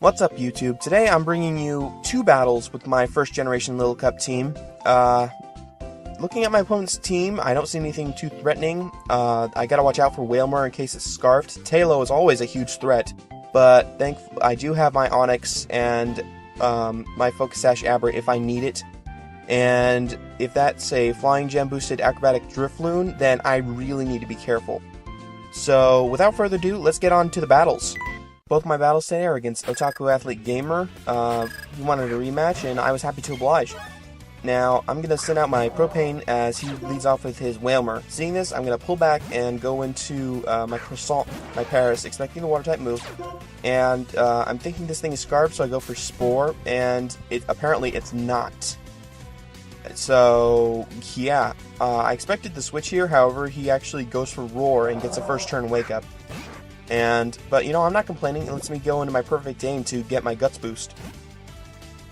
What's up, YouTube? Today I'm bringing you two battles with my first generation Little Cup team. Looking at my opponent's team, I don't see anything too threatening. I gotta watch out for Whalmer in case it's scarfed. Talo is always a huge threat, but I do have my Onyx and my Focus Sash Abra if I need it. And if that's a Flying Gem boosted Acrobatic Drifloon, then I really need to be careful. So without further ado, let's get on to the battles. Both my battles today are against OtakuAthleteGamer. He wanted a rematch, and I was happy to oblige. Now, I'm going to send out my Propane as he leads off with his Whalmer. Seeing this, I'm going to pull back and go into my Croissant, my Paris, expecting the Water-type move. And I'm thinking this thing is Scarf, so I go for Spore, and apparently it's not. So, yeah, I expected the switch here, however, he actually goes for Roar and gets a first turn Wake Up. But you know, I'm not complaining. It lets me go into my perfect aim to get my Guts boost.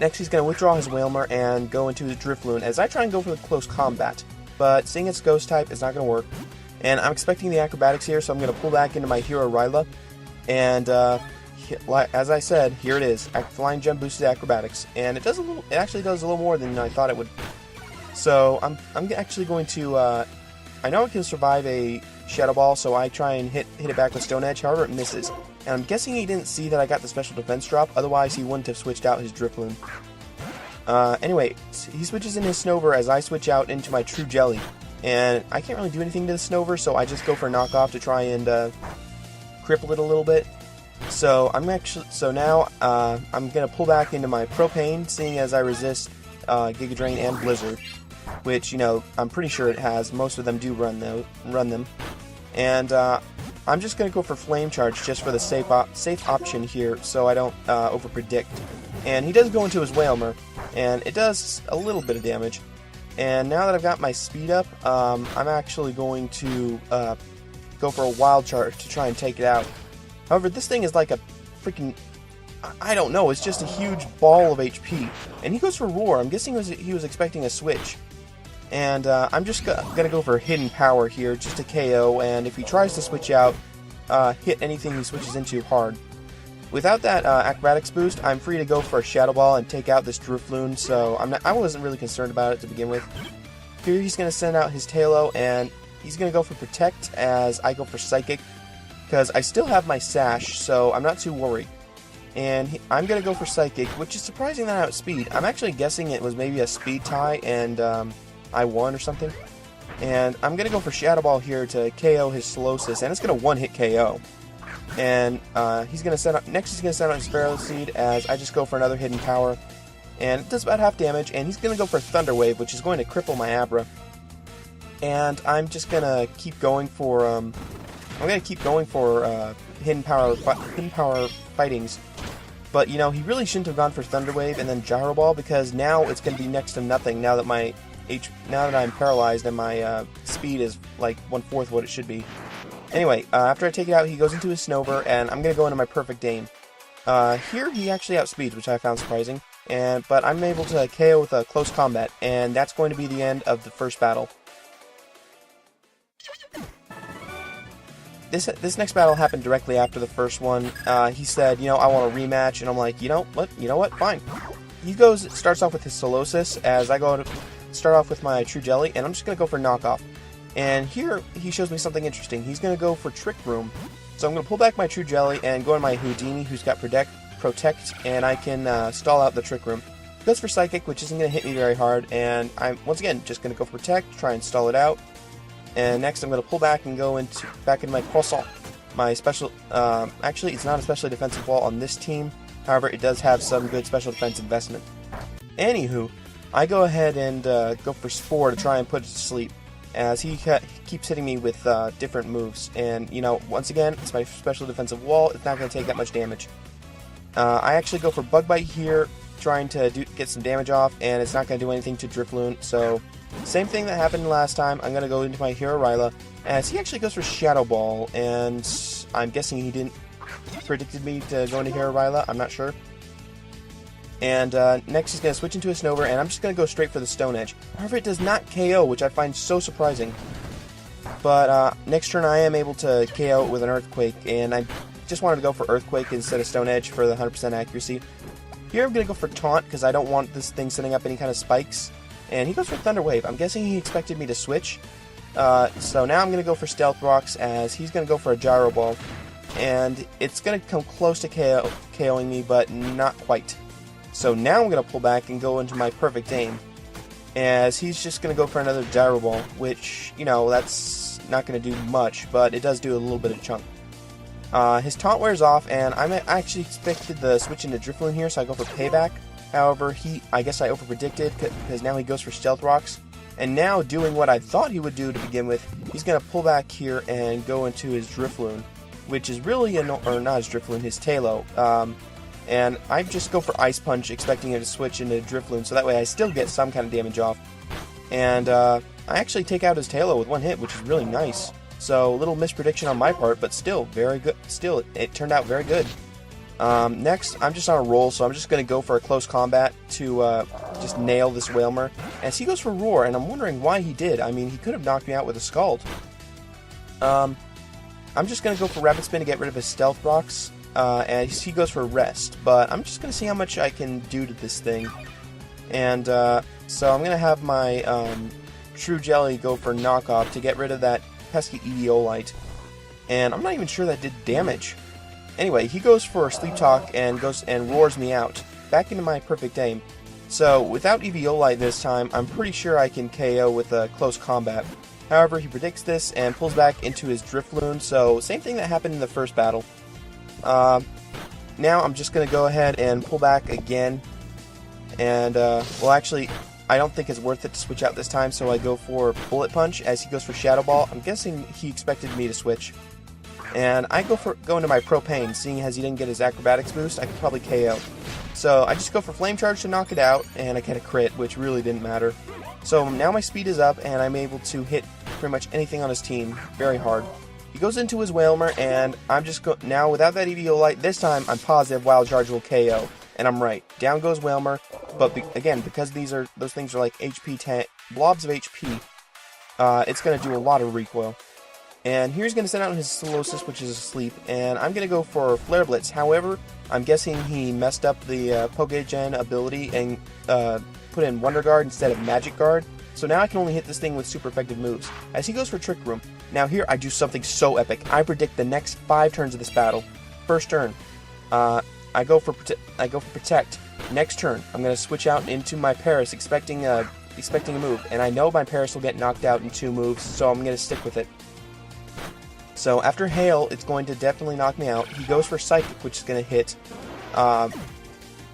Next, he's going to withdraw his Whalmer and go into the Drifloon as I try and go for the close combat. But seeing its Ghost type is not going to work. And I'm expecting the Acrobatics here, so I'm going to pull back into my hero Ryla. And as I said, here it is, Flying Gem boosted Acrobatics, and it actually does a little more than I thought it would. So I'm actually going to. I know it can survive a Shadow Ball, so I try and hit it back with Stone Edge, however it misses. And I'm guessing he didn't see that I got the special defense drop, otherwise he wouldn't have switched out his Drifloon. Anyway, he switches in his Snover as I switch out into my True Jelly. And I can't really do anything to the Snover, so I just go for Knockoff to try and cripple it a little bit. So now I'm going to pull back into my Propane, seeing as I resist Giga Drain and Blizzard. Which, you know, I'm pretty sure it has. Most of them do run them. And I'm just going to go for Flame Charge just for the safe option here, so I don't over-predict. And he does go into his Whalmer, and it does a little bit of damage. And now that I've got my speed up, I'm actually going to go for a Wild Charge to try and take it out. However, this thing is like a freaking... I don't know, it's just a huge ball of HP. And he goes for Roar. I'm guessing he was expecting a switch. And I'm just going to go for Hidden Power here, just to KO, and if he tries to switch out, hit anything he switches into hard. Without that Acrobatics boost, I'm free to go for a Shadow Ball and take out this Drifloon, so I wasn't really concerned about it to begin with. Here he's going to send out his Talo, and he's going to go for Protect as I go for Psychic, because I still have my Sash, so I'm not too worried. And I'm going to go for Psychic, which is surprising that I outspeed. I'm actually guessing it was maybe a speed tie, and I won or something. And I'm going to go for Shadow Ball here to KO his Solosis, and it's going to one-hit KO. And he's going to send out his Pharaoh Seed as I just go for another Hidden Power. And it does about half damage, and he's going to go for Thunder Wave, which is going to cripple my Abra. And I'm just going to keep going for Hidden Power Fightings. But, you know, he really shouldn't have gone for Thunder Wave and then Gyro Ball, because now it's going to be next to nothing now that I'm paralyzed and my speed is like 1/4 what it should be. Anyway, after I take it out, he goes into his Snover, and I'm going to go into my Perfect Aim. Here he actually outspeeds, which I found surprising, but I'm able to KO with a Close Combat, and that's going to be the end of the first battle. This next battle happened directly after the first one. He said, you know, I want a rematch, and I'm like, you know what, fine. He starts off with his Solosis, as I go to start off with my True Jelly, and I'm just going to go for Knockoff. And here, he shows me something interesting. He's going to go for Trick Room. So I'm going to pull back my True Jelly and go to my Houdini, who's got Protect, and I can stall out the Trick Room. He goes for Psychic, which isn't going to hit me very hard, and I'm, once again, just going to go for Protect, try and stall it out. And next, I'm going to pull back and go back into my Croissant. My special, actually, it's not a specially defensive wall on this team. However, it does have some good special defense investment. Anywho, I go ahead and go for Spore to try and put it to sleep, as he keeps hitting me with different moves. And, you know, once again, it's my special defensive wall. It's not going to take that much damage. I actually go for Bug Bite here, trying to get some damage off, and it's not going to do anything to Drifloon. So, same thing that happened last time. I'm going to go into my hero Ryla, as he actually goes for Shadow Ball, and I'm guessing he didn't predicted me to go into hero Ryla. I'm not sure. And next he's going to switch into a Snover, and I'm just going to go straight for the Stone Edge. However, it does not KO, which I find so surprising. But next turn I am able to KO it with an Earthquake, and just wanted to go for Earthquake instead of Stone Edge for the 100% accuracy. Here I'm going to go for Taunt because I don't want this thing setting up any kind of spikes. And he goes for Thunder Wave. I'm guessing he expected me to switch. So now I'm going to go for Stealth Rocks as he's going to go for a Gyro Ball. And it's going to come close to KOing me, but not quite. So now I'm going to pull back and go into my perfect aim. As he's just going to go for another Gyro Ball, which, you know, that's not going to do much, but it does do a little bit of chunk. His taunt wears off, and I actually expected the switch into Drifloon here, so I go for Payback. However, I guess I overpredicted, because now he goes for Stealth Rocks. And now, doing what I thought he would do to begin with, he's going to pull back here and go into his Drifloon, which is really, or not his Drifloon, his Tailo. And I just go for Ice Punch, expecting him to switch into Drifloon, so that way I still get some kind of damage off. And I actually take out his Tailo with one hit, which is really nice. So, a little misprediction on my part, but still, very good. Still, it turned out very good. Next, I'm just on a roll, so I'm just going to go for a close combat to just nail this Wailmer. As he goes for Roar, and I'm wondering why he did. I mean, he could have knocked me out with a Scald. I'm just going to go for Rapid Spin to get rid of his Stealth Rocks, and he goes for Rest. But I'm just going to see how much I can do to this thing. And so I'm going to have my True Jelly go for Knockoff to get rid of that pesky Eviolite, and I'm not even sure that did damage. Anyway, he goes for Sleep Talk and goes and roars me out, back into my perfect aim. So, without Eviolite this time, I'm pretty sure I can KO with a close combat. However, he predicts this and pulls back into his Drifloon, so same thing that happened in the first battle. Now I'm just going to go ahead and pull back again, and, well actually, I don't think it's worth it to switch out this time, so I go for Bullet Punch as he goes for Shadow Ball. I'm guessing he expected me to switch. And I go into my Propane, seeing as he didn't get his Acrobatics boost, I could probably KO. So I just go for Flame Charge to knock it out, and I get a crit, which really didn't matter. So now my speed is up, and I'm able to hit pretty much anything on his team very hard. He goes into his Wailmer, and I'm just now without that Eviolite, this time I'm positive Wild Charge will KO. And I'm right. Down goes Wailmer, but again, because those things are like HP blobs of HP, it's going to do a lot of recoil. And here he's going to send out his Solosis, which is asleep, and I'm going to go for Flare Blitz. However, I'm guessing he messed up the Pokegen ability and put in Wonder Guard instead of Magic Guard. So now I can only hit this thing with super effective moves. As he goes for Trick Room. Now here I do something so epic. I predict the next 5 turns of this battle. First turn, I go for Protect. Next turn, I'm going to switch out into my Paris, expecting a move, and I know my Paris will get knocked out in 2 moves, so I'm going to stick with it. So after Hail, it's going to definitely knock me out. He goes for Psychic, which is going to hit.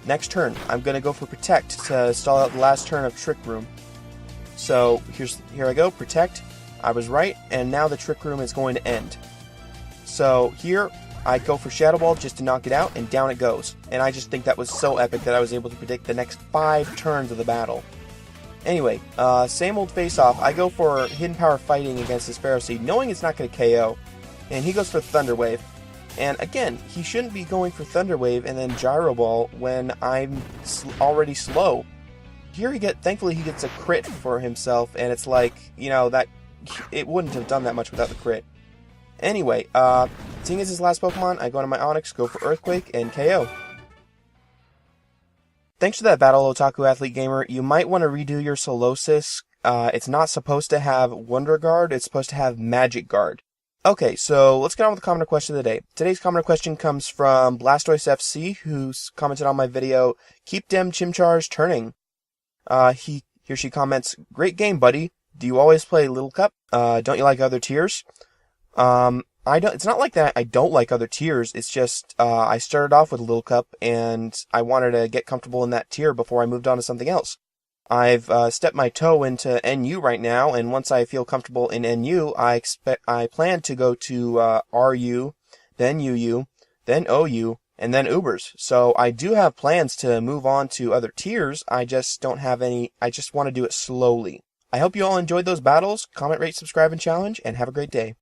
Next turn, I'm going to go for Protect to stall out the last turn of Trick Room. So here I go, Protect. I was right, and now the Trick Room is going to end. So here, I go for Shadow Ball just to knock it out, and down it goes. And I just think that was so epic that I was able to predict the next 5 turns of the battle. Anyway, same old face-off. I go for Hidden Power Fighting against this Pharaoh Seed, knowing it's not going to KO. And he goes for Thunder Wave. And again, he shouldn't be going for Thunder Wave and then Gyro Ball when I'm already slow. Here thankfully he gets a crit for himself, and it's like, you know, that it wouldn't have done that much without the crit. Anyway, seeing as his last Pokemon, I go into my Onix, go for Earthquake, and KO. Thanks for that battle, OtakuAthleteGamer. You might want to redo your Solosis. It's not supposed to have Wonder Guard, it's supposed to have Magic Guard. Okay, so let's get on with the commenter question of the day. Today's commenter question comes from Blastoise FC, who's commented on my video, Keep Dem Chimchars Turning. He or she comments, Great game, buddy. Do you always play Little Cup? Don't you like other tiers? It's not like that I don't like other tiers, it's just, I started off with Little Cup, and I wanted to get comfortable in that tier before I moved on to something else. I've stepped my toe into NU right now, and once I feel comfortable in NU, I plan to go to RU, then UU, then OU, and then Ubers. So I do have plans to move on to other tiers, I just don't have any, I just want to do it slowly. I hope you all enjoyed those battles. Comment, rate, subscribe, and challenge, and have a great day.